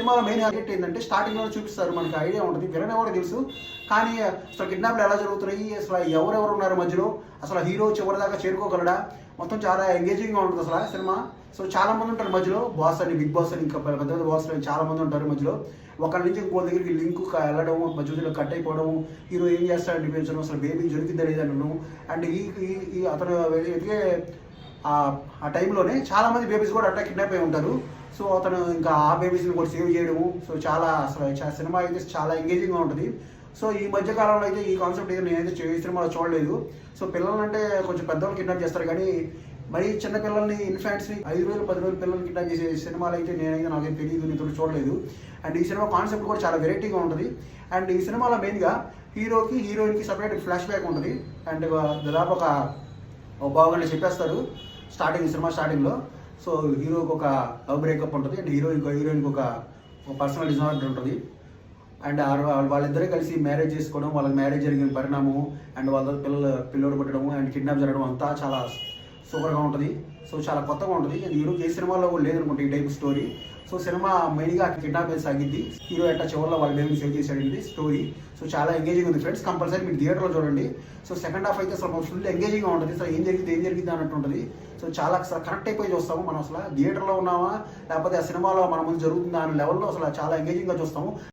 సినిమాలో main highlight ఏంటంటే స్టార్టింగ్లో చూపిస్తారు, మనకి ఐడియా ఉంటుంది విలన్ ఎవరో తెలుసు, కానీ అసలు కిడ్నాప్లు ఎలా జరుగుతున్నాయి, అసలు ఎవరెవరు ఉన్నారు మధ్యలో, అసలు హీరో చివరి దాకా చేరుకోగలడా, మొత్తం చాలా ఎంగేజింగ్గా ఉంటుంది అసలు సినిమా. సో చాలా మంది ఉంటారు మధ్యలో, బాస్ అని, బిగ్ బాస్ అని, ఇంకా పెద్ద పెద్ద బాస్ అని చాలా మంది ఉంటారు మధ్యలో. ఒకరి నుంచి ఇంకో దగ్గరికి లింక్ వెళ్ళడం, మధ్యలో కట్ అయిపోవడం, హీరో ఏం చేస్తాడని చూపించడం, అసలు బేబీ దొరికిందా లేదనడం. అండ్ ఈ అతను వెతికే ఆ టైంలోనే చాలామంది బేబీస్ కూడా అట్లా కిడ్నాప్ అయి ఉంటారు. సో అతను ఇంకా ఆ బేబీస్ని కూడా సేవ్ చేయడము. సో చాలా అసలు సినిమా అయితే చాలా ఎంగేజింగ్గా ఉంటుంది. సో ఈ మధ్య కాలంలో అయితే ఈ కాన్సెప్ట్ అయితే నేనైతే ఈ సినిమాలో చూడలేదు. సో పిల్లలంటే కొంచెం పెద్దవాళ్ళు కిడ్నాప్ చేస్తారు, కానీ మరి చిన్న పిల్లల్ని, ఇన్ఫాంట్స్ని 5 రోజులు 10 రోజులు పిల్లల్ని కిడ్నాప్ చేసే సినిమాలు అయితే నేనైతే నాకేం తెలియదు, నేను చూడలేదు. అండ్ ఈ సినిమా కాన్సెప్ట్ కూడా చాలా వెరైటీగా ఉంటుంది. అండ్ ఈ సినిమాలో మెయిన్గా హీరోకి హీరోయిన్కి సపరేట్ ఫ్లాష్ బ్యాక్ ఉంటుంది. అండ్ దాదాపు ఒక బాగుండి చెప్పేస్తారు సినిమా స్టార్టింగ్లో. సో హీరోకి ఒక లవ్ బ్రేకప్ ఉంటుంది, అండ్ హీరోయిన్కి ఒక పర్సనల్ డిజార్డర్ ఉంటుంది. అండ్ వాళ్ళిద్దరే కలిసి మ్యారేజ్ చేసుకోవడం, వాళ్ళకి మ్యారేజ్ జరిగిన పరిణామం, అండ్ వాళ్ళ పిల్లోడు పుట్టడము, అండ్ కిడ్నాప్ జరగడం అంతా చాలా సూపర్గా ఉంటుంది. సో చాలా కొత్తగా ఉంటుంది. అండ్ హీరోకి ఏ సినిమాలో కూడా లేదనుకుంటే ఈ టైప్ స్టోరీ. సో సినిమా మెయిన్గా కిడ్నాప్ మీద సాగిద్ది, హీరో ఎట్లా చివరిలో వాళ్ళ బేబీని సేవ్ చేసేది స్టోరీ. సో చాలా ఎంగేజింగ్ ఉంది ఫ్రెండ్స్, కంపల్సరీ మీరు థియేటర్లో చూడండి. సో సెకండ్ హాఫ్ అయితే అసలు ఫుల్ ఎంగేజింగ్గా ఉంటుంది. సో ఏం జరిగింది అన్నట్టు ఉంటుంది. సో చాలా అసలు కనెక్ట్ అయిపోయి చూస్తాము మనం, అసలు థియేటర్లో ఉన్నామా లేకపోతే ఆ సినిమాలో మన ముందు జరుగుతుందా అనే లెవెల్లో అసలు చాలా ఎంగేజింగ్గా చూస్తాము.